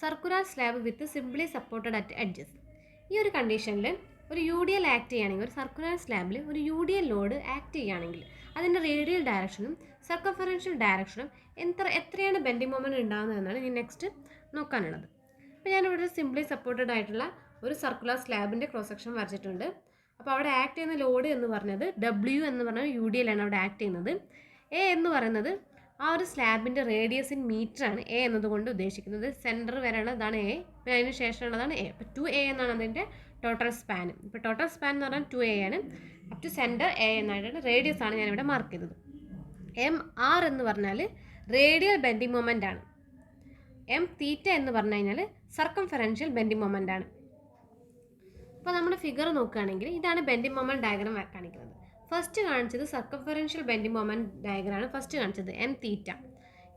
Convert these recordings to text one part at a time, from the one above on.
Circular slab with simply supported at edges. ഈ ഒരു കണ്ടീഷനിൽ ഒരു യു ഡി എൽ ആക്ട് ചെയ്യുകയാണെങ്കിൽ, ഒരു സർക്കുലർ സ്ലാബിൽ ഒരു U D L load act ചെയ്യുകയാണെങ്കിൽ അതിൻ്റെ റേഡിയൽ ഡയറക്ഷനും സർക്കംഫറൻഷ്യൽ ഡയറക്ഷനും എത്രയാണ് ബെൻഡിങ് മൊമെൻറ്റ് ഉണ്ടാകുന്നതെന്നാണ് ഇനി നെക്സ്റ്റ് നോക്കാനുള്ളത്. അപ്പോൾ ഞാനിവിടെ ഒരു സിംപ്ലി സപ്പോർട്ടഡ് ആയിട്ടുള്ള ഒരു സർക്കുലർ സ്ലാബിൻ്റെ ക്രോസ് സെക്ഷൻ വരച്ചിട്ടുണ്ട്. അപ്പോൾ അവിടെ ആക്ട് ചെയ്യുന്ന ലോഡ് എന്ന് പറഞ്ഞത് ഡബ്ല്യു എന്ന് പറഞ്ഞാൽ യു ഡി എൽ ആണ് അവിടെ ആക്ട് ചെയ്യുന്നത്. എ എന്ന് പറയുന്നത് ആ ഒരു സ്ലാബിൻ്റെ റേഡിയസ് ഇൻ മീറ്ററാണ് എ എന്നതുകൊണ്ട് ഉദ്ദേശിക്കുന്നത്. സെൻറ്റർ വരെയുള്ള ഇതാണ് എ, പിന്നെ അതിന് ശേഷമുള്ളതാണ് എ. അപ്പോൾ 2A എന്നാണ് അതിൻ്റെ ടോട്ടൽ സ്പാൻ. ഇപ്പോൾ ടോട്ടൽ സ്പാൻ എന്ന് പറഞ്ഞാൽ 2A ആണ്. അപ് ടു സെൻറ്റർ എ എന്നായിട്ട് റേഡിയസ് ആണ് ഞാനിവിടെ മാർക്ക് ചെയ്തത്. MR എന്ന് പറഞ്ഞാൽ റേഡിയൽ ബെൻഡിങ് മൊമെൻ്റ് ആണ്. M θ എന്ന് പറഞ്ഞു കഴിഞ്ഞാൽ സർക്കംഫറൻഷ്യൽ ബെൻഡിങ് മൊമെൻ്റ് ആണ്. അപ്പോൾ നമ്മുടെ ഫിഗർ നോക്കുകയാണെങ്കിൽ ഇതാണ് ബെൻഡിങ് മൊമെൻറ്റ് ഡയഗ്രാം കാണിക്കുന്നത്. ഫസ്റ്റ് കാണിച്ചത് സർക്കംഫറൻഷ്യൽ ബെൻഡിങ് മൊമെൻറ്റ് ഡയഗ്രാമാണ് ഫസ്റ്റ് കാണിച്ചത്, M θ.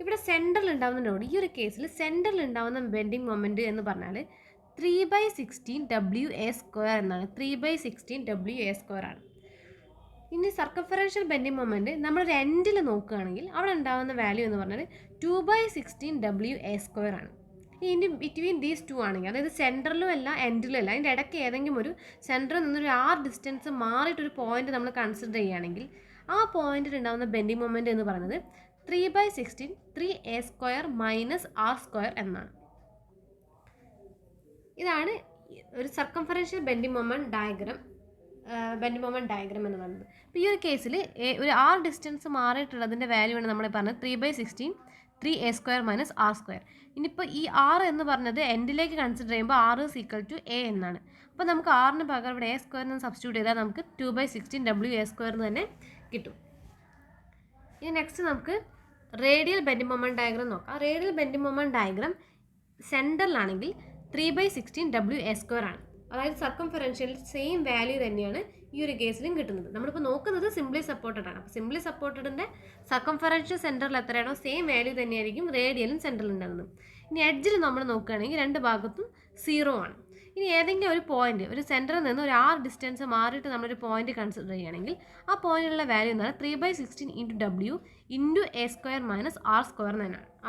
ഇവിടെ സെൻറ്ററിൽ ഉണ്ടാകുന്ന ലോഡ്, ഈ ഒരു കേസിൽ സെൻറ്ററിൽ ഉണ്ടാകുന്ന ബെൻഡിങ് മൊമെൻറ്റ് എന്ന് പറഞ്ഞാൽ 3/16 WA² എന്നാണ്. 3/16 WA² ആണ്. ഇനി സർക്കംഫറൻഷ്യൽ ബെൻഡിങ് മൊമെൻറ്റ് നമ്മളൊരു എൻഡിൽ നോക്കുകയാണെങ്കിൽ അവിടെ ഉണ്ടാകുന്ന വാല്യൂ എന്ന് പറഞ്ഞാൽ 2/16 WA² ആണ്. ഇനി ബിറ്റ്വീൻ ദീസ് ടു ആണെങ്കിൽ, അതായത് സെൻറ്ററിലും അല്ല എൻഡിലും അല്ല, അതിൻ്റെ ഇടയ്ക്ക് ഏതെങ്കിലും ഒരു സെൻറ്ററിൽ നിന്നൊരു ഡിസ്റ്റൻസ് മാറിയിട്ടൊരു പോയിന്റ് നമ്മൾ കൺസിഡർ ചെയ്യുകയാണെങ്കിൽ ആ പോയിന്റിൽ ഉണ്ടാകുന്ന ബെൻഡിങ് മൊമെൻറ്റ് എന്ന് പറയുന്നത് 3/16 3A² - R² എന്നാണ്. ഇതാണ് ഒരു സർക്കംഫറൻഷ്യൽ ബെൻഡിങ് മൊമെൻറ്റ് ഡയഗ്രാം എന്ന് പറയുന്നത്. അപ്പോൾ ഈ ഒരു കേസിൽ ഒരു ഡിസ്റ്റൻസ് മാറിയിട്ടുള്ളതിൻ്റെ വാല്യൂ ആണ് നമ്മൾ പറഞ്ഞത് 3/16 3A² - R². ഇനിയിപ്പോൾ ഈ R എന്ന് പറഞ്ഞത് എൻഡിലേക്ക് കൺസിഡർ ചെയ്യുമ്പോൾ R = A എന്നാണ്. അപ്പോൾ നമുക്ക് Rന് പകരം ഇവിടെ A² എന്ന് സബ്സ്റ്റിറ്റ്യൂട്ട് ചെയ്താൽ നമുക്ക് 2/16 WA² എന്ന് തന്നെ കിട്ടും. ഇനി നെക്സ്റ്റ് നമുക്ക് റേഡിയൽ ബെൻഡിങ് മൊമെൻറ്റ് ഡയഗ്രാം നോക്കാം. റേഡിയൽ ബെൻഡിങ് മൊമെൻറ്റ് ഡയഗ്രാം സെൻറ്ററിലാണെങ്കിൽ 3/16 WA² ആണ്. അതായത് സർക്കംഫറൻഷ്യൽ സെയിം വാല്യൂ തന്നെയാണ് ഈ ഒരു കേസിലും കിട്ടുന്നത്. നമ്മളിപ്പോൾ നോക്കുന്നത് സിംപ്ലി സപ്പോർട്ടഡ് ആണ്. അപ്പോൾ സിംപ്ലി സപ്പോർട്ടഡിൻ്റെ സർക്കംഫറൻഷ്യൽ സെൻറ്ററിൽ എത്രയാണോ സെയിം വാല്യൂ തന്നെയായിരിക്കും റേഡിയലും സെൻറ്ററിൽ ഉണ്ടാകുന്നത്. ഇനി എഡ്ജിൽ നമ്മൾ നോക്കുകയാണെങ്കിൽ രണ്ട് ഭാഗത്തും 0 ആണ്. ഇനി ഏതെങ്കിലും ഒരു പോയിന്റ്, ഒരു സെൻറ്ററിൽ നിന്ന് ഒരു ഡിസ്റ്റൻസ് മാറിയിട്ട് നമ്മളൊരു പോയിന്റ് കൺസിഡർ ചെയ്യുകയാണെങ്കിൽ ആ പോയിന്റിലുള്ള വാല്യൂ എന്ന് പറഞ്ഞാൽ 3/16 × W × A² -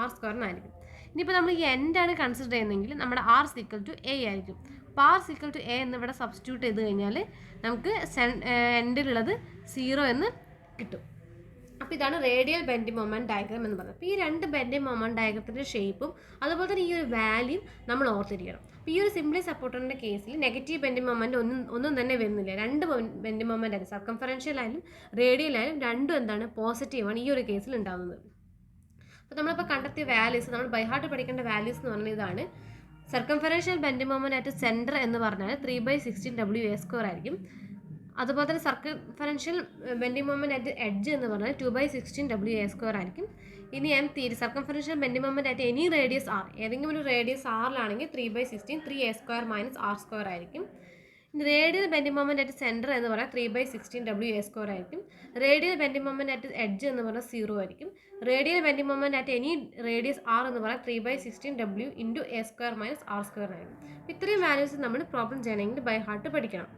R² എന്നായിരിക്കും. ഇനിയിപ്പോൾ നമ്മൾ ഈ എൻഡാണ് കൺസിഡർ ചെയ്യുന്നതെങ്കിൽ നമ്മുടെ R = A ആയിരിക്കും. അപ്പോൾ R = A എന്നിവിടെ സബ്സ്റ്റിറ്റ്യൂട്ട് ചെയ്ത് കഴിഞ്ഞാൽ നമുക്ക് എൻഡിലുള്ളത് 0 എന്ന് കിട്ടും. അപ്പോൾ ഇതാണ് റേഡിയൽ ബെൻഡിങ് മൊമെൻറ്റ് ഡയഗ്രാം എന്ന് പറയുന്നത്. അപ്പോൾ ഈ രണ്ട് ബെൻഡിങ് മൊമെൻറ്റ് ഡയഗ്രത്തിൻ്റെ ഷേപ്പും അതുപോലെ തന്നെ ഈ ഒരു വാല്യൂ നമ്മൾ ഓർത്തിരിക്കണം. അപ്പോൾ ഈ ഒരു സിംപ്ലി സപ്പോർട്ടറിൻ്റെ കേസിൽ നെഗറ്റീവ് ബെൻഡിങ് മൊമെൻറ്റ് ഒന്നും തന്നെ വരുന്നില്ല. രണ്ട് ബെൻഡിങ് മൊമെൻറ്റ് ആയാലും സർക്കംഫറൻഷ്യൽ ആയാലും റേഡിയൽ ആയാലും രണ്ടും എന്താണ് പോസിറ്റീവാണ് ഈ ഒരു കേസിൽ ഉണ്ടാകുന്നത്. അപ്പോൾ നമ്മളിപ്പോൾ കണ്ടെത്തിയ വാല്യൂസ്, നമ്മൾ ബൈ ഹാർട്ട് പഠിക്കേണ്ട വാല്യൂസ് എന്ന് പറഞ്ഞാൽ ഇതാണ്. Circumferential bending moment at centre എന്ന് പറഞ്ഞാൽ 3/16 WA² ആയിരിക്കും. അതുപോലെ തന്നെ circumferential bending moment at edge എന്ന് പറഞ്ഞാൽ 2/16 WA² ആയിരിക്കും. ഇനി circumferential bending moment at any radius R, ഏതെങ്കിലും ഒരു റേഡിയസ് R-ലാണെങ്കിൽ 3/16 3A² - R² ആയിരിക്കും. Radial bending moment at centre എന്ന് പറഞ്ഞാൽ 3/16 WA² ആയിരിക്കും. Radial bending moment at edge എന്ന് പറഞ്ഞാൽ 0 ആയിരിക്കും. Radial bending moment at any radius R എന്ന് പറഞ്ഞാൽ 3/16 W × A² - R² ആയിരിക്കും. ഇത്രയും വാല്യൂസ് നമ്മൾ പ്രോബ്ലം ചെയ്യണമെങ്കിൽ ബൈ ഹാർട്ട് പഠിക്കണം.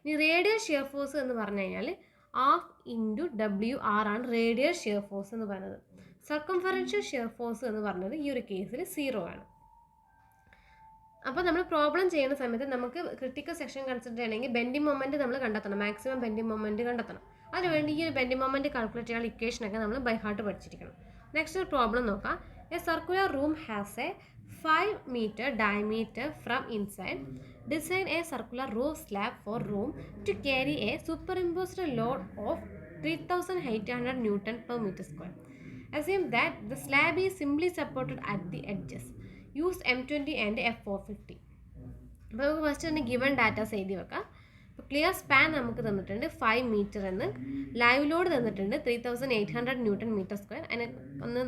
ഇനി റേഡിയൽ ഷിയർ ഫോഴ്സ് എന്ന് പറഞ്ഞു കഴിഞ്ഞാൽ ½ × WR ആണ് റേഡിയൽ ഷിയർ ഫോഴ്സ് എന്ന് പറയുന്നത്. സർക്കംഫറൻഷ്യൽ ഷിയർ ഫോഴ്സ് എന്ന് പറഞ്ഞത് ഈ ഒരു കേസിൽ 0 ആണ്. അപ്പോൾ നമ്മൾ പ്രോബ്ലം ചെയ്യുന്ന സമയത്ത് നമുക്ക് ക്രിട്ടിക്കൽ സെക്ഷൻ കൺസിഡർ ചെയ്യണമെങ്കിൽ ബെൻഡിങ് മൊമെൻറ്റ് നമ്മൾ കണ്ടെത്തണം, മാക്സിമം ബെൻഡിങ് മൊമെൻറ്റ് കണ്ടെത്തണം. അതിനുവേണ്ടി ഈ ഒരു ബെൻഡിങ് മൊമെൻറ്റ് കാൽക്കുലേറ്റ് ചെയ്യാനുള്ള ഇക്വേഷനൊക്കെ നമ്മൾ ബൈ ഹാർട്ട് പഠിച്ചിരിക്കണം. നെക്സ്റ്റ് ഒരു പ്രോബ്ലം നോക്കാം. A circular room has A 5 meter diameter from inside. Design a circular roof slab for room to carry a superimposed load of 3,800 Newton/m². Assume that the slab is simply supported at the edges. Use M20 and F450. അപ്പോൾ നമുക്ക് first തന്നെ given datas എഴുതി വെക്കാം. അപ്പോൾ clear span നമുക്ക് തന്നിട്ടുണ്ട് 5 metre എന്ന്, live load തന്നിട്ടുണ്ട് 3,800 Newton/m². അതിന് ഒന്ന്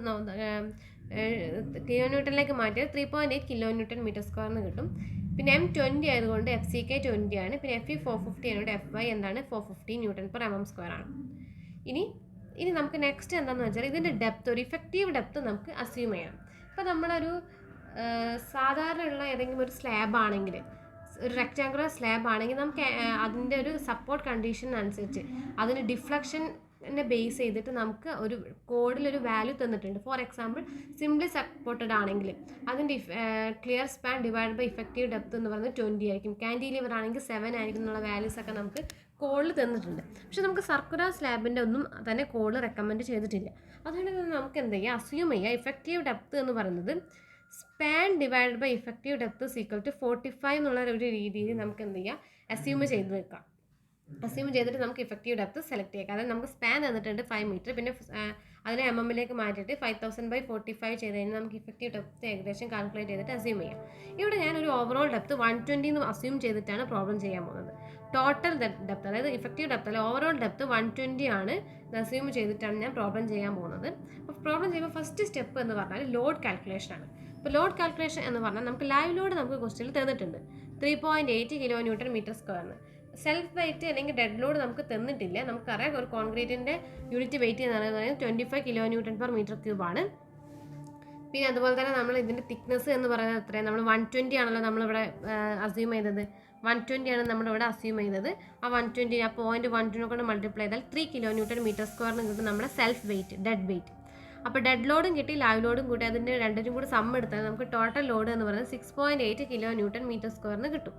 കിലോ ന്യൂട്ടണിലേക്ക് മാറ്റിയത് 3.8 kN/m² എന്ന് കിട്ടും. പിന്നെ M20 ആയതുകൊണ്ട് FCK 20 ആണ്. പിന്നെ FE 450 ആയതുകൊണ്ട് FY എന്താണ് 450 Newton/mm² ആണ്. ഇനി നമുക്ക് നെക്സ്റ്റ് എന്താണെന്ന് വെച്ചാൽ ഇതിൻ്റെ ഡെപ്ത്, ഒരു ഇഫക്റ്റീവ് ഡെപ്ത് നമുക്ക് അസ്യൂം ചെയ്യാം. ഇപ്പോൾ നമ്മളൊരു സാധാരണയുള്ള ഏതെങ്കിലും ഒരു സ്ലാബ് ആണെങ്കിൽ, ഒരു റെക്റ്റാങ്കുലർ സ്ലാബ് ആണെങ്കിൽ നമുക്ക് അതിൻ്റെ ഒരു സപ്പോർട്ട് കണ്ടീഷൻ അനുസരിച്ച് അതിന് ഡിഫ്ലക്ഷൻ ബേസ് ചെയ്തിട്ട് നമുക്ക് ഒരു കോഡിലൊരു വാല്യൂ തന്നിട്ടുണ്ട്. ഫോർ എക്സാമ്പിൾ സിംപ്ലി സപ്പോർട്ടഡ് ആണെങ്കിൽ അതിൻ്റെ clear span divide by effective depth എന്ന് പറയുന്നത് 20 ആയിരിക്കും. കാൻറ്റിലിവർ ആണെങ്കിൽ 7 ആയിരിക്കും എന്നുള്ള വാല്യൂസ് ഒക്കെ നമുക്ക് കോഡിൽ തന്നിട്ടുണ്ട്. പക്ഷെ നമുക്ക് സർക്കുലർ സ്ലാബിൻ്റെ ഒന്നും തന്നെ കോഡിൽ റെക്കമെൻഡ് ചെയ്തിട്ടില്ല. അതുകൊണ്ട് തന്നെ നമുക്ക് എന്ത് ചെയ്യുക, അസ്യൂം ചെയ്യുക ഇഫക്റ്റീവ് ഡെപ്ത് എന്ന് പറയുന്നത് span divide by effective depth equal to 45 എന്നുള്ള ഒരു രീതിയിൽ നമുക്ക് എന്ത് ചെയ്യുക, അസ്യൂം ചെയ്ത് വെക്കാം. അസ്യൂം ചെയ്തിട്ട് നമുക്ക് ഇഫക്റ്റീവ് ഡെപ്ത് സെലക്ട് ചെയ്യാം. അതായത് നമുക്ക് സ്പാൻ തന്നിട്ടുണ്ട് 5 മീറ്റർ, പിന്നെ അതിനെ MM-ലേക്ക് മാറ്റിയിട്ട് 5000/45 ചെയ്ത് കഴിഞ്ഞാൽ നമുക്ക് ഇഫക്റ്റീവ് ഡെപ്ത് ഏകദേശം കാൽക്കുലേറ്റ് ചെയ്തിട്ട് അസ്യൂം ചെയ്യാം. ഇവിടെ ഞാനൊരു ഓവറോൾ ഡെപ്ത് 120 എന്ന് അസ്യൂം ചെയ്തിട്ടാണ് പ്രോബ്ലം ചെയ്യാൻ പോകുന്നത്. ടോട്ടൽ ഡെപ്ത് അതായത് ഇഫക്റ്റീവ് ഡെപ്ത് അല്ല ഓവറോൾ ഡെപ്ത് 120 ആണ് അസ്യൂം ചെയ്തിട്ടാണ് ഞാൻ പ്രോബ്ലം ചെയ്യാൻ പോകുന്നത്. അപ്പോൾ പ്രോബ്ലം ചെയ്യുമ്പോൾ ഫസ്റ്റ് സ്റ്റെപ്പ് എന്ന് പറഞ്ഞാൽ ലോഡ് കാൽക്കുലേഷൻ ആണ്. ഇപ്പോൾ ലോഡ് കാൽക്കുലേഷൻ എന്ന് പറഞ്ഞാൽ നമുക്ക് ലൈവ് ലോഡ് നമുക്ക് ക്വസ്റ്റ്യനിൽ തന്നിട്ടുണ്ട് 3.8 kN/m². സെൽഫ് വെയിറ്റ് അല്ലെങ്കിൽ ഡെഡ് ലോഡ് നമുക്ക് തന്നിട്ടില്ല. നമുക്കറിയാം ഒരു കോൺക്രീറ്റിൻ്റെ യൂണിറ്റ് വെയിറ്റ് എന്ന് പറയുന്നത് 25 kN/m³ ആണ്. പിന്നെ അതുപോലെ തന്നെ നമ്മൾ ഇതിൻ്റെ തിക്നെസ് എന്ന് പറയുന്നത് എത്രയാണ്, നമ്മൾ 120 ആണല്ലോ നമ്മളിവിടെ അസ്യൂം ചെയ്തത്. 120 ആണ് നമ്മളിവിടെ അസ്യൂം ചെയ്തത്. ആ 120 ആ 0.12 കൊണ്ട് മൾട്ടിപ്ലൈ ചെയ്താൽ 3 kN/m² കിട്ടും നമ്മുടെ സെൽഫ് വെയിറ്റ്, ഡെഡ് വെയിറ്റ്. അപ്പോൾ ഡെഡ് ലോഡും കിട്ടി ലൈവ് ലോഡും കൂട്ടി അതിൻ്റെ രണ്ടിനും കൂടി സം എടുത്താൽ നമുക്ക് ടോട്ടൽ ലോഡ് എന്ന് പറയുന്നത് 6.8 kN/m² കിട്ടും.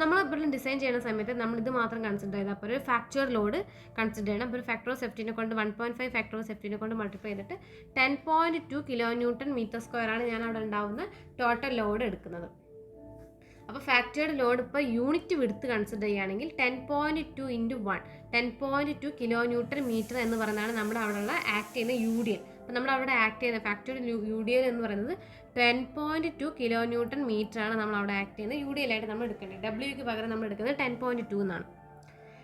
നമ്മൾ ഇവിടെ ഡിസൈൻ ചെയ്യുന്ന സമയത്ത് നമ്മൾ ഇത് മാത്രം കൺസിഡർ ചെയ്താൽ അപ്പോൾ ഒരു ഫാക്ചർ ലോഡ് കൺസിഡർ ചെയ്യണം. അപ്പോൾ ഒരു ഫാക്ടർ ഓഫ് സെഫ്റ്റിനെ കൊണ്ട് 1.5 ഫാക്ടർ ഓഫ് സെഫ്റ്റിനെ കൊണ്ട് മൾട്ടിപ്ലൈ ചെയ്തിട്ട് 10.2 kN/m² ആണ് ഞാൻ അവിടെ ഉണ്ടാവുന്ന ടോട്ടൽ ലോഡ് എടുക്കുന്നത്. അപ്പോൾ ഫാക്ടേർഡ് ലോഡ് ഇപ്പോൾ യൂണിറ്റ് വിടുത്ത് കൺസിഡർ ചെയ്യുകയാണെങ്കിൽ 10.2 × 1 10.2 kN/m എന്ന് പറയുന്നതാണ് നമ്മുടെ അവിടെയുള്ള ആക്ട് ചെയ്യുന്ന UDL. അപ്പോൾ നമ്മൾ അവിടെ ആക്ട് ചെയ്യുന്ന ഫാക്ടേർഡ് UDL എന്ന് പറയുന്നത് 10.2 kN/m ആണ് നമ്മൾ അവിടെ ആക്ട് ചെയ്യുന്നത് UDL ആയിട്ട് നമ്മൾ എടുക്കേണ്ടത്. Wക്ക് പകരം നമ്മൾ എടുക്കുന്നത് 10.2 എന്നാണ്.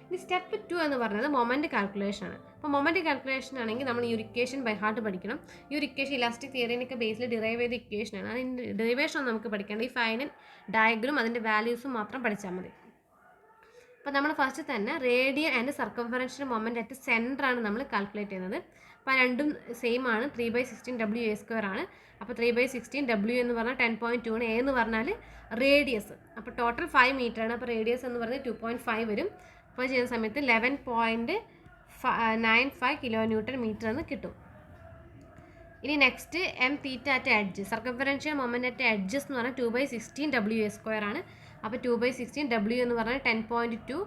ഇനി സ്റ്റെപ്പ് 2 എന്ന് പറയുന്നത് മൊമെൻറ്റ് കാൽക്കുലേഷൻ ആണ്. അപ്പോൾ മൊമെൻറ്റ് കാൽക്കുലേഷൻ ആണെങ്കിൽ നമ്മൾ ഈ ഒരു ഇക്വേഷൻ ബൈ ഹാർട്ട് പഠിക്കണം. ഈ ഒരു ഇക്വേഷൻ ഇലാസ്റ്റിക് തിയറിനൊക്കെ ബേസിൽ ഡിറൈവ് ചെയ്ത ഇക്വേഷനാണ്. അതിൻ്റെ ഡെറിവേഷൻ നമുക്ക് പഠിക്കേണ്ട ഈ ഫൈനൽ ഡയഗ്രം അതിൻ്റെ വാല്യൂസും മാത്രം പഠിച്ചാൽ മതി. അപ്പോൾ നമ്മൾ ഫസ്റ്റ് തന്നെ radial and circumferential moment at സെൻറ്ററാണ് നമ്മൾ കാൽക്കുലേറ്റ് ചെയ്യുന്നത്. അപ്പോൾ രണ്ടും സെയിം ആണ്, 3/16 WA² ആണ്. അപ്പോൾ 3/16 W എന്ന് പറഞ്ഞാൽ 10.2 ആണ്. എന്ന് പറഞ്ഞാൽ റേഡിയസ്. അപ്പോൾ ടോട്ടൽ 5 മീറ്റർ ആണ്. അപ്പോൾ റേഡിയസ് എന്ന് പറഞ്ഞാൽ 2.5 വരും. അപ്പോൾ ചെയ്യുന്ന സമയത്ത് 11.95 kN/m എന്ന് കിട്ടും. ഇനി next M θ at edge, circumferential moment at edges എന്ന് പറഞ്ഞാൽ 2/16 WA² ആണ്. അപ്പോൾ 2/16 W എന്ന് പറഞ്ഞാൽ 10.2,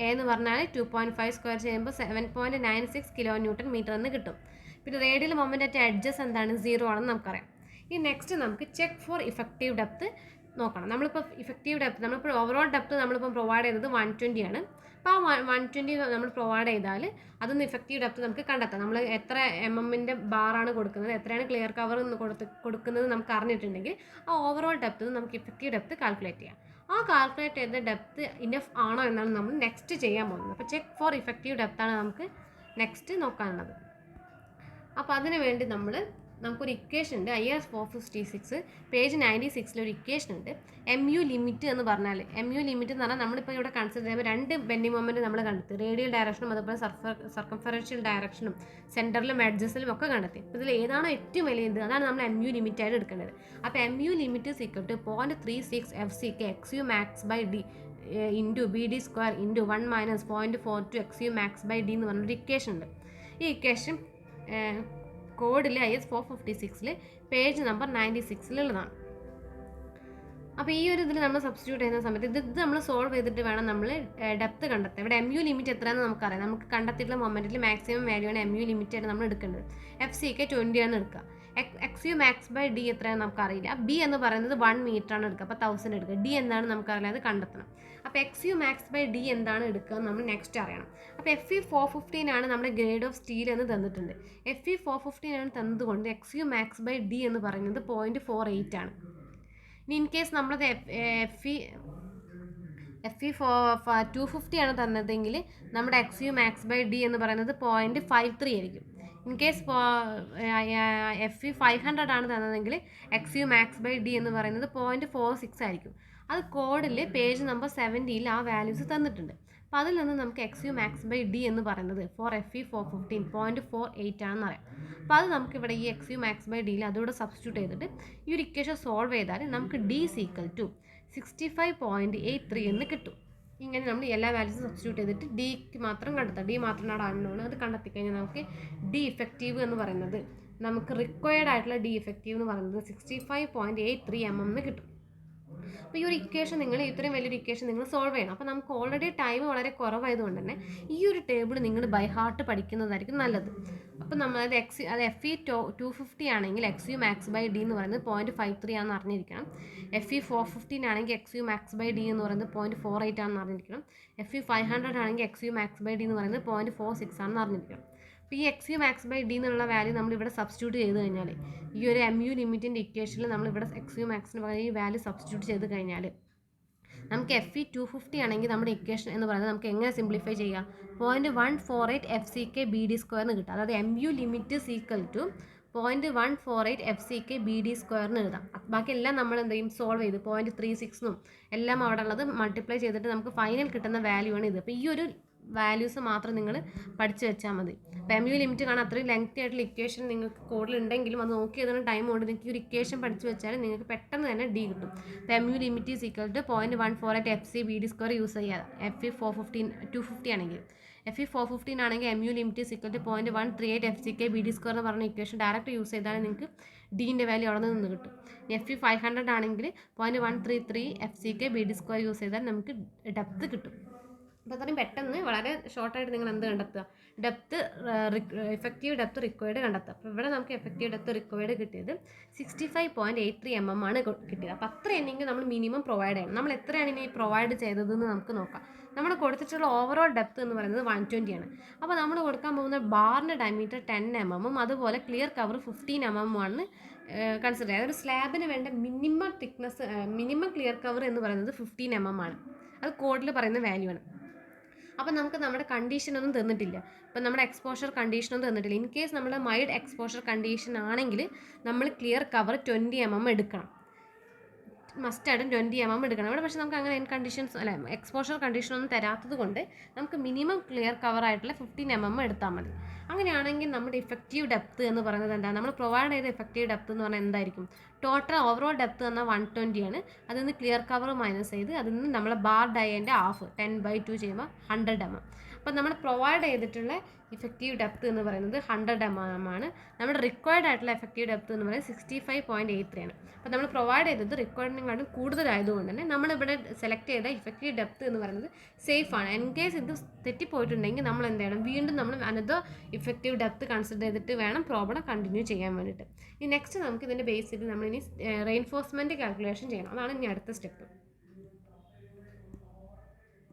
A എന്ന് പറഞ്ഞാൽ 2.5 സ്ക്വയർ ചെയ്യുമ്പോൾ 7.96 kN/m എന്ന് കിട്ടും. പിന്നെ റേഡിയൽ മൊമെൻറ്റ് അറ്റ് എഡ്ജസ് എന്താണ്, 0 ആണെന്ന് നമുക്കറിയാം. ഇനി നെക്സ്റ്റ് നമുക്ക് ചെക്ക് ഫോർ ഇഫക്റ്റീവ് ഡെപ്ത് നോക്കണം. നമ്മളിപ്പോൾ ഇഫക്റ്റീവ് ഡെപ്ത് നമ്മളിപ്പോൾ ഓവറോൾ ഡെപ്ത് നമ്മളിപ്പോൾ പ്രൊവൈഡ് ചെയ്തത് 120 ആണ്. അപ്പോൾ ആ 120 നമ്മൾ പ്രൊവൈഡ് ചെയ്താൽ അതൊന്ന് ഇഫക്റ്റീവ് ഡെപ്ത് നമുക്ക് കണ്ടെത്താം. നമ്മൾ എത്ര MM-ൻ്റെ ബാറാണ് കൊടുക്കുന്നത്, എത്രയാണ് ക്ലിയർ കവർ കൊടുക്കുന്നത് നമുക്ക് അറിഞ്ഞിട്ടുണ്ടെങ്കിൽ ആ ഓവറോൾ ഡെപ്ത് നമുക്ക് ഇഫക്റ്റീവ് ഡെപ്ത് കാൽക്കുലേറ്റ് ചെയ്യാം. ആ കാൽക്കുലേറ്റ് ചെയ്ത ഡെപ്ത് ഇനഫ് ആണോ എന്നാണ് നമ്മൾ നെക്സ്റ്റ് ചെയ്യാൻ പോകുന്നത്. അപ്പോൾ ചെക്ക് ഫോർ ഇഫക്റ്റീവ് ഡെപ്താണ് നമുക്ക് നെക്സ്റ്റ് നോക്കാനുള്ളത്. അപ്പോൾ അതിന് വേണ്ടി നമുക്കൊരു ഇക്വേഷൻ ഉണ്ട്, IAS 456 പേജ് 96 ഒരു ഇക്വേഷൻ ഉണ്ട്. MU ലിമിറ്റ് എന്ന് പറഞ്ഞാൽ, MU ലിമിറ്റ് എന്ന് പറഞ്ഞാൽ നമ്മളിപ്പോൾ ഇവിടെ കൺസിഡർ ചെയ്യുമ്പോൾ 2 ബെൻഡിങ് മൊമെൻറ്റ് നമ്മൾ കണ്ടെത്തി. റേഡിയൽ ഡയറക്ഷനും അതുപോലെ സർക്കംഫറൻഷ്യൽ ഡയറക്ഷനും സെൻറ്ററിലും എഡ്ജസിലും ഒക്കെ കണ്ടെത്തി. അപ്പോൾ ഇതിൽ ഏതാണോ ഏറ്റവും വലിയത് അതാണ് നമ്മൾ MU ലിമിറ്റ് ആയിട്ട് എടുക്കേണ്ടത്. അപ്പോൾ MU limit = 0.36 FCK XU max/d × BD² × 1 - 0.42 XU max/d എന്ന് പറഞ്ഞൊരു ഇക്വേഷൻ ഉണ്ട്. ഈ ഇക്വേഷൻ കോഡിൽ IAS 456 പേജ് നമ്പർ 96 അപ്പോൾ ഈ ഒരു ഇതിൽ നമ്മൾ സബ്സ്റ്റിറ്റ്യൂട്ട് ചെയ്യുന്ന സമയത്ത് ഇത് നമ്മൾ സോൾവ് ചെയ്തിട്ട് വേണം നമ്മൾ ഡെപ്ത് കണ്ടെത്താൻ. ഇവിടെ MU ലിമിറ്റ് എത്രയാണെന്ന് നമുക്കറിയാം. നമുക്ക് കണ്ടെത്തിയിട്ടുള്ള മൊമെൻറ്റിൽ മാക്സിമം വാല്യൂ ആണ് MU ലിമിറ്റ് ആയിട്ട് നമ്മൾ എടുക്കേണ്ടത്. FCK 20 ആണ് എടുക്കുക. XU max/d എത്രയാണെന്ന് നമുക്കറിയില്ല. B എന്ന് പറയുന്നത് 1 മീറ്റർ ആണ് എടുക്കുക. അപ്പോൾ 1000 എടുക്കുക. D എന്താണ് നമുക്കറിയില്ല, അത് കണ്ടെത്തണം. അപ്പോൾ XU max/d എന്താണ് എടുക്കുക എന്ന് നമ്മൾ നെക്സ്റ്റ് അറിയണം. അപ്പോൾ FE 415 ആണ് നമ്മുടെ ഗ്രേഡ് ഓഫ് സ്റ്റീൽ എന്ന് തന്നിട്ടുണ്ട്. FE 415 ആണ് തന്നതുകൊണ്ട് XU max/d എന്ന് പറയുന്നത് 0.48 ആണ്. ഇനി ഇൻ കേസ് നമ്മളത് FE 250 ആണ് തന്നതെങ്കിൽ നമ്മുടെ XU max/d എന്ന് പറയുന്നത് 0.53 ആയിരിക്കും. ഇൻ കേസ് FE 500 ആണ് തന്നതെങ്കിൽ XU max/d എന്ന് പറയുന്നത് 0.46 ആയിരിക്കും. അത് കോഡിൽ പേജ് നമ്പർ 70 ആ വാല്യൂസ് തന്നിട്ടുണ്ട്. അപ്പോൾ അതിൽ നിന്ന് നമുക്ക് XU max/d എന്ന് പറയുന്നത് ഫോർ FE 415 0.48 ആണെന്ന് അറിയാം. അപ്പോൾ അത് നമുക്കിവിടെ ഈ XU max/d അതുകൂടെ സബ്സ്റ്റിറ്റ്യൂട്ട് ചെയ്തിട്ട് ഈ ഒരു ഇക്വേഷൻ സോൾവ് ചെയ്താൽ നമുക്ക് D = 65.83 എന്ന് കിട്ടും. ഇങ്ങനെ നമ്മൾ എല്ലാ വാല്യൂസും സബ്സ്റ്റിറ്റ്യൂട്ട് ചെയ്തിട്ട് ഡിക്ക് മാത്രം കണ്ടെത്താം. ഡി മാത്രമാണ് അൺനോൺ. അത് കണ്ടെത്തി കഴിഞ്ഞാൽ നമുക്ക് ഡി ഇഫക്റ്റീവ് എന്ന് പറയുന്നത്, നമുക്ക് റിക്വയർഡ് ആയിട്ടുള്ള ഡി ഇഫക്റ്റീവ് എന്ന് പറയുന്നത് 65.83 mm കിട്ടും. അപ്പോൾ ഈ ഒരു ഇക്വേഷൻ നിങ്ങൾ ഇത്രയും വലിയൊരു ഇക്വേഷൻ നിങ്ങൾ സോൾവ് ചെയ്യണം. അപ്പോൾ നമുക്ക് ഓൾറെഡി ടൈം വളരെ കുറവായതുകൊണ്ട് തന്നെ ഈ ഒരു ടേബിൾ നിങ്ങൾ ബൈ ഹാർട്ട് പഠിക്കുന്നതായിരിക്കും നല്ലത്. അപ്പോൾ നമ്മൾ അത് FE 250 ആണെങ്കിൽ XU മാക്സ് ബൈ ഡി എന്ന് പറയുന്നത് 0.53 ആണെന്ന് അറിഞ്ഞിരിക്കണം. FE 415 ആണെങ്കിൽ XU മാക്സ് ബൈ ഡി എന്ന് പറയുന്നത് 0.48 ആണെന്ന് അറിഞ്ഞിരിക്കണം. FE 500 ആണെങ്കിൽ XU മാക്സ് ബൈ ഡി എന്ന് പറയുന്നത് 0.46 ആണെന്ന് അറിഞ്ഞിരിക്കണം. അപ്പോൾ ഈ XU മാക്സ് ബൈ ഡി എന്നുള്ള വാല്യൂ നമ്മളിവിടെ സബ്സ്റ്റിറ്റ്യൂട്ട് ചെയ്ത് കഴിഞ്ഞാൽ, ഈ ഒരു MU ലിമിറ്റിൻ്റെ ഇക്വേഷനിൽ നമ്മളിവിടെ XU മാക്സിന് പകരം ഈ വാല്യൂ സബ്സ്റ്റിറ്റ്യൂട്ട് ചെയ്ത് കഴിഞ്ഞാൽ നമുക്ക് FE 250 ആണെങ്കിൽ നമ്മുടെ ഇക്വേഷൻ എന്ന് പറയുന്നത് നമുക്ക് എങ്ങനെ സിംപ്ലിഫൈ ചെയ്യാം? 0.148 FCK BD സ്ക്വയറിന് കിട്ടും. അതായത് MU limit is equal to 0.148 FCK BD സ്ക്വയറിന് എഴുതാം. ബാക്കി എല്ലാം നമ്മൾ എന്ത് ചെയ്യും? സോൾവ് ചെയ്ത് 0.36 എല്ലാം അവിടെ ഉള്ളത് മൾട്ടിപ്ലൈ ചെയ്തിട്ട് നമുക്ക് ഫൈനൽ കിട്ടുന്ന വാല്യൂ ആണ് ഇത്. അപ്പോൾ ഈ ഒരു വാല്യൂസ് മാത്രം നിങ്ങൾ പഠിച്ചു വെച്ചാൽ മതി. അപ്പോൾ MU ലിമിറ്റ് കാണാൻ അത്രയും ലെങ്തി ആയിട്ടുള്ള ഇക്വേഷൻ നിങ്ങൾക്ക് കോഡിലുണ്ടെങ്കിലും അത് നോക്കി എഴുതുന്ന ടൈം കൊണ്ട് നിങ്ങൾക്ക് ഈ ഒരു ഇക്വേഷൻ പഠിച്ചു വെച്ചാൽ നിങ്ങൾക്ക് പെട്ടെന്ന് തന്നെ ഡി കിട്ടും. അപ്പോൾ MU limit is equal to 0.148 FC BD square use ചെയ്യാതെ FE 250 ആണെങ്കിൽ. FE 415 ആണെങ്കിൽ MU limit is equal to 0.138 FCK BD square എന്ന് പറഞ്ഞ ഇക്വേഷൻ ഡയറക്റ്റ് യൂസ് ചെയ്താൽ നിങ്ങൾക്ക് ഡീൻ്റെ വാല്യൂ അവിടെ നിന്ന് കിട്ടും. FE 500 ആണെങ്കിൽ 0.133 FCK BD സ്ക്വയർ യൂസ് ചെയ്താൽ നമുക്ക് ഡെപ്ത് കിട്ടും. അപ്പോൾ അത്രയും പെട്ടെന്ന് വളരെ ഷോർട്ടായിട്ട് നിങ്ങൾ എന്ത് കണ്ടെത്തുക? ഡെപ്ത് എഫക്റ്റീവ് ഡെപ്ത് റിക്വയർഡ് കണ്ടെത്തുക. അപ്പോൾ ഇവിടെ നമുക്ക് എഫക്റ്റീവ് ഡെപ്ത് റിക്വയർഡ് കിട്ടിയത് 65.83 mm ആണ് കിട്ടിയത്. അപ്പോൾ അത്രയാണെങ്കിൽ നമ്മൾ മിനിമം പ്രൊവൈഡ് ചെയ്യണം. നമ്മൾ എത്രയാണ് ഇനി പ്രൊവൈഡ് ചെയ്തതെന്ന് നമുക്ക് നോക്കാം. നമ്മൾ കൊടുത്തിട്ടുള്ള ഓവറോൾ ഡെപ്ത് എന്ന് പറയുന്നത് 120 ആണ്. അപ്പോൾ നമ്മൾ കൊടുക്കാൻ പോകുന്ന ബാറിൻ്റെ ഡയമീറ്റർ 10 mm അതുപോലെ ക്ലിയർ കവർ 15 mm ആണ് കൺസിഡർ ചെയ്യുക. അതൊരു സ്ലാബിന് വേണ്ട minimum thickness, minimum clear cover എന്ന് പറയുന്നത് 15 mm ആണ്. അത് കോഡിൽ പറയുന്ന വാല്യൂ ആണ്. അപ്പോൾ നമുക്ക് നമ്മുടെ കണ്ടീഷനൊന്നും തന്നിട്ടില്ല. അപ്പോൾ നമ്മുടെ എക്സ്പോഷർ കണ്ടീഷനൊന്നും തന്നിട്ടില്ല. ഇൻ കേസ് നമ്മുടെ മൈൽഡ് എക്സ്പോഷർ കണ്ടീഷൻ ആണെങ്കിൽ നമ്മൾ ക്ലിയർ കവർ 20 mm എടുക്കണം. മസ്റ്റായിട്ടും 20 mm എടുക്കണം. ഇവിടെ പക്ഷേ നമുക്ക് അങ്ങനെ കണ്ടീഷൻസ് അല്ല, എക്സ്പോഷർ കണ്ടീഷനൊന്നും തരാത്തത് കൊണ്ട് നമുക്ക് മിനിമം ക്ലിയർ കവർ ആയിട്ടുള്ള 15 mm എടുത്താൽ മതി. അങ്ങനെയാണെങ്കിൽ നമ്മുടെ ഇഫക്റ്റീവ് ഡെപ്ത് എന്ന് പറയുന്നത് എന്താണ്? നമ്മൾ പ്രൊവൈഡ് ചെയ്ത ഇഫക്റ്റീവ് ഡെപ്ത് എന്ന് പറഞ്ഞാൽ എന്തായിരിക്കും? ടോട്ടൽ ഓവറോൾ ഡെപ്ത് എന്നാൽ 120 ആണ്. അതിൽ നിന്ന് ക്ലിയർ കവർ മൈനസ് ചെയ്ത് അതിൽ നിന്ന് നമ്മൾ ബാർ ഡയൻ്റെ ഹാഫ് 10/2 ചെയ്യുമ്പോൾ 100 mm. അപ്പോൾ നമ്മൾ പ്രൊവൈഡ് ചെയ്തിട്ടുള്ള ഇഫക്റ്റീവ് ഡെപ്ത് എന്ന് പറയുന്നത് 100 mm ആണ്. നമ്മുടെ റിക്വയർഡ് ആയിട്ടുള്ള എഫക്റ്റീവ് ഡെപ്ത് എന്ന് പറയുന്നത് 65.83 ആണ്. അപ്പോൾ നമ്മൾ പ്രൊവൈഡ് ചെയ്തത് റിക്വയർമെൻറ്റിനെക്കാളും കൂടുതലായതുകൊണ്ട് തന്നെ നമ്മളിവിടെ സെലക്ട് ചെയ്ത ഇഫക്റ്റീവ് ഡെപ്ത് എന്ന് പറയുന്നത് സേഫ് ആണ്. ഇൻ കേസ് ഇത് തെറ്റിപ്പോയിട്ടുണ്ടെങ്കിൽ നമ്മൾ എന്ത് ചെയ്യണം? വീണ്ടും നമ്മൾ അനദർ ഇഫക്റ്റീവ് ഡെപ്ത് കൺസിഡർ ചെയ്തിട്ട് വേണം പ്രോബ്ലം കണ്ടിന്യൂ ചെയ്യാൻ വേണ്ടിയിട്ട്. ഇനി നെക്സ്റ്റ് നമുക്ക് ഇതിൻ്റെ ബേസിൽ നമ്മളിനി റെയിൻഫോഴ്സ്മെൻറ്റ് കാൽക്കുലേഷൻ ചെയ്യണം. അതാണ് ഇനി അടുത്ത സ്റ്റെപ്പ്.